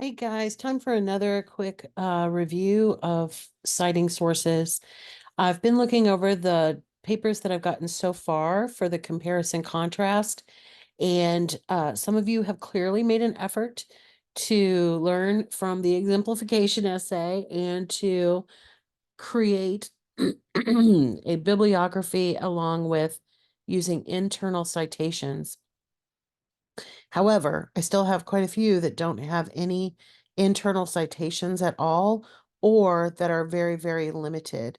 Hey guys, time for another quick review of citing sources. I've been looking over the papers that I've gotten so far for the comparison contrast, and some of you have clearly made an effort to learn from the exemplification essay and to create a bibliography along with using internal citations. However, I still have quite a few that don't have any internal citations at all, or that are very, very limited.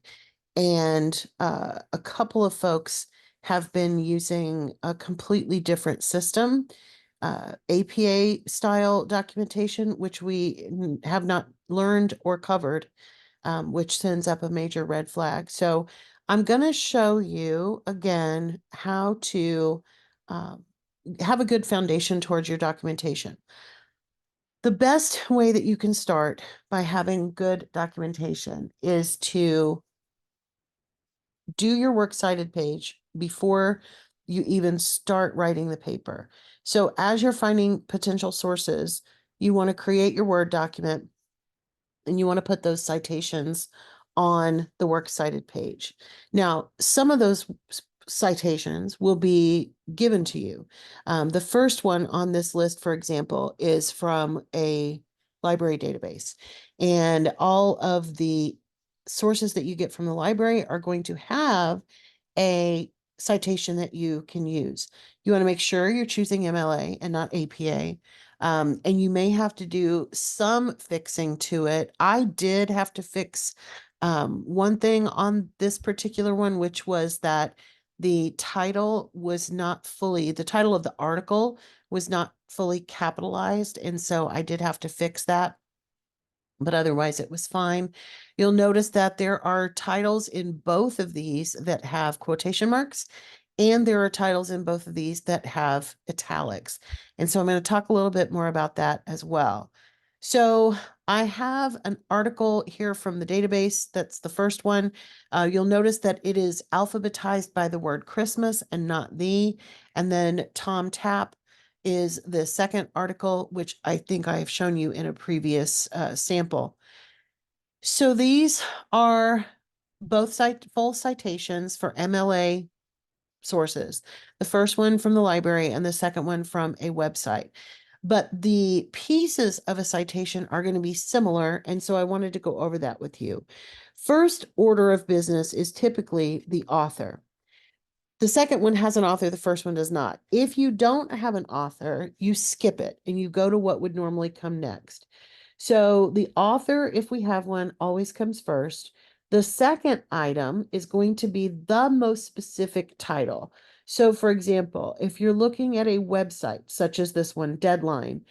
And a couple of folks have been using a completely different system, APA style documentation, which we have not learned or covered, which sends up a major red flag. So I'm going to show you again how to um, have a good foundation towards your documentation. The best way that you can start by having good documentation is to do your works cited page before you even start writing the paper. So as you're finding potential sources, you want to create your Word document and you want to put those citations on the works cited page. Now, some of those citations will be given to you. The first one on this list, for example, is from a library database. And all of the sources that you get from the library are going to have a citation that you can use. You want to make sure you're choosing MLA and not APA. And you may have to do some fixing to it. I did have to fix one thing on this particular one, which was that the title was not fully, the title of the article was not fully capitalized. And so I did have to fix that, but otherwise it was fine. You'll notice that there are titles in both of these that have quotation marks, and there are titles in both of these that have italics. And so I'm going to talk a little bit more about that as well. So I have an article here from the database. That's the first one. You'll notice that it is alphabetized by the word Christmas and not the. And then Tom Tapp is the second article, which I think I have shown you in a previous sample. So these are both full citations for MLA sources. The first one from the library and the second one from a website. But the pieces of a citation are going to be similar, and so I wanted to go over that with you. First order of business is typically the author. The second one has an author, the first one does not. If you don't have an author, you skip it and you go to what would normally come next. So the author, if we have one, always comes first. The second item is going to be the most specific title. So for example, if you're looking at a website such as this one, Deadline,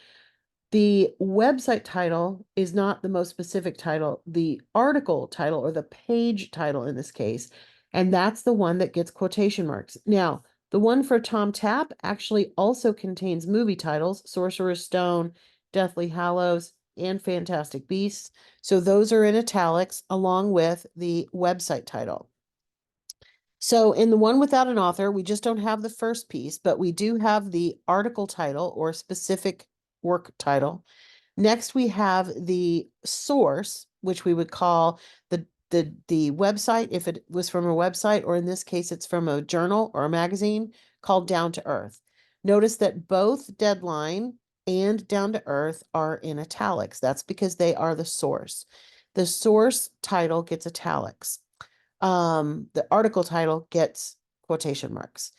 the website title is not the most specific title, the article title or the page title in this case, and that's the one that gets quotation marks. Now, the one for Tom Tapp actually also contains movie titles, Sorcerer's Stone, Deathly Hallows, and Fantastic Beasts. So those are in italics along with the website title. So in the one without an author, we just don't have the first piece, but we do have the article title or specific work title. Next, we have the source, which we would call the website, if it was from a website, or in this case, it's from a journal or a magazine, called Down to Earth. Notice that both Deadline and Down to Earth are in italics. That's because they are the source. The source title gets italics. The article title gets quotation marks.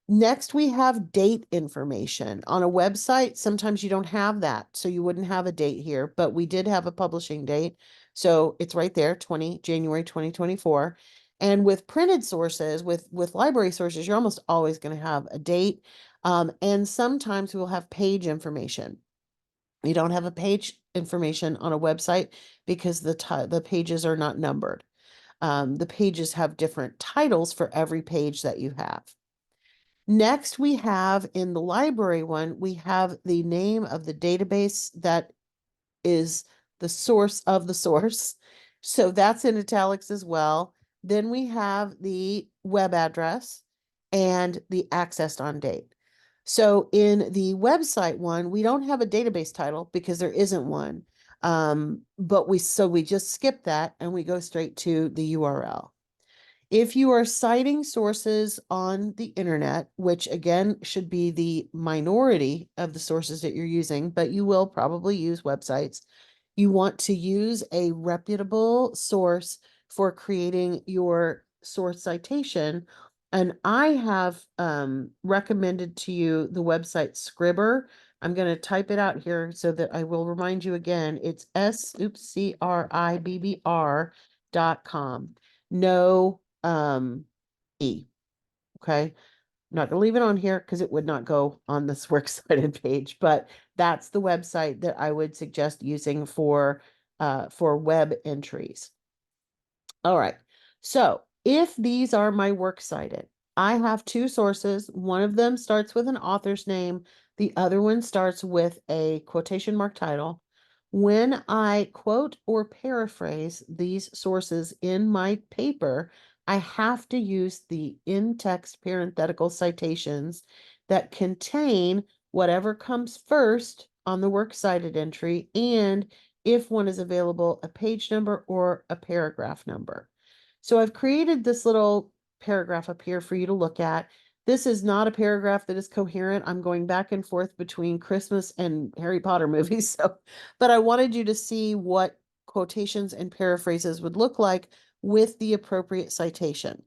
Next, we have date information. On a website, sometimes you don't have that, so you wouldn't have a date here, but we did have a publishing date. So it's right there, January 2024. And with printed sources, with library sources, you're almost always going to have a date. And sometimes we'll have page information. You don't have a page information on a website because the pages are not numbered. The pages have different titles for every page that you have. Next, we have in the library one, we have the name of the database that is the source of the source. So that's in italics as well. Then we have the web address and the accessed on date. So in the website one, we don't have a database title because there isn't one. But we just skip that and we go straight to the URL. If you are citing sources on the internet, which again should be the minority of the sources that you're using, but you will probably use websites, you want to use a reputable source for creating your source citation. And I have recommended to you the website Scribber. I'm going to type it out here so that I will remind you again. It's Scribbr.com. No E. Okay. I'm not gonna leave it on here because it would not go on this works cited page, but that's the website that I would suggest using for web entries. All right. So if these are my works cited, I have two sources. One of them starts with an author's name. The other one starts with a quotation mark title. When I quote or paraphrase these sources in my paper, I have to use the in-text parenthetical citations that contain whatever comes first on the works cited entry, and if one is available, a page number or a paragraph number. So I've created this little paragraph up here for you to look at. This is not a paragraph that is coherent. I'm going back and forth between Christmas and Harry Potter movies. So, but I wanted you to see what quotations and paraphrases would look like with the appropriate citation.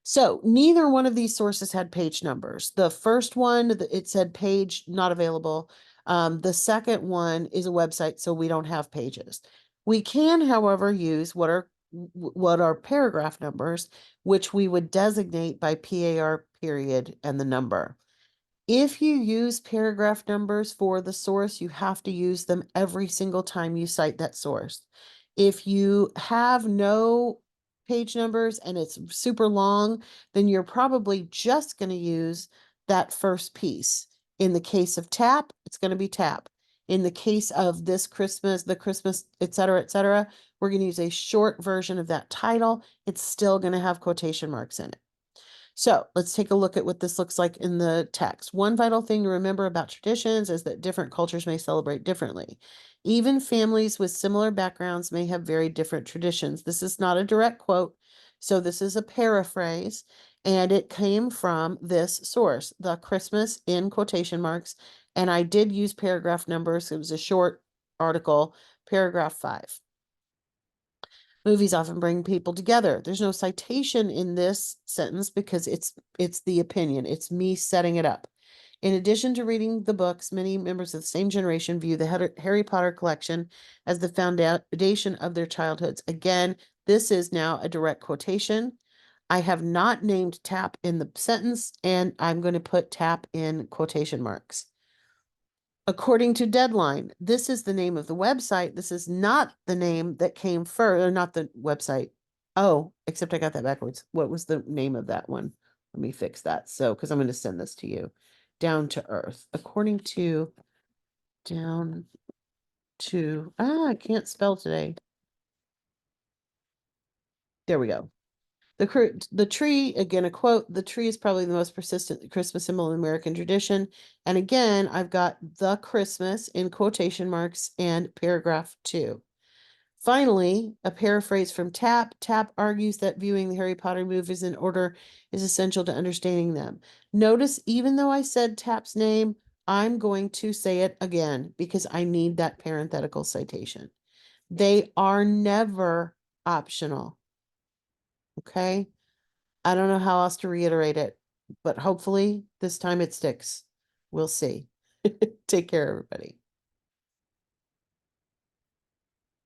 So neither one of these sources had page numbers. The first one, it said page not available. The second one is a website, so we don't have pages. We can, however, use what are paragraph numbers, which we would designate by PAR period and the number. If you use paragraph numbers for the source, you have to use them every single time you cite that source. If you have no page numbers and it's super long, then you're probably just going to use that first piece. In the case of TAP, it's going to be TAP. In the case of this Christmas, the Christmas, et cetera, we're going to use a short version of that title. It's still going to have quotation marks in it. So let's take a look at what this looks like in the text. One vital thing to remember about traditions is that different cultures may celebrate differently. Even families with similar backgrounds may have very different traditions. This is not a direct quote, so this is a paraphrase, and it came from this source, the Christmas in quotation marks, and I did use paragraph numbers. It was a short article, paragraph 5. Movies often bring people together. There's no citation in this sentence because it's the opinion. It's me setting it up. In addition to reading the books, many members of the same generation view the Harry Potter collection as the foundation of their childhoods. Again, this is now a direct quotation. I have not named TAP in the sentence, and I'm going to put TAP in quotation marks. According to Deadline, this is the name of the website. This is not the name that came first, or not the website. Oh, except I got that backwards. What was the name of that one? Let me fix that. So, because I'm going to send this to you. Down to Earth. According to down to, I can't spell today. There we go. The tree, again, a quote, the tree is probably the most persistent Christmas symbol in American tradition. And again, I've got the Christmas in quotation marks and paragraph 2. Finally, a paraphrase from TAP. TAP argues that viewing the Harry Potter movies in order is essential to understanding them. Notice, even though I said TAP's name, I'm going to say it again because I need that parenthetical citation. They are never optional. Okay? I don't know how else to reiterate it, but hopefully this time it sticks. We'll see. Take care, everybody.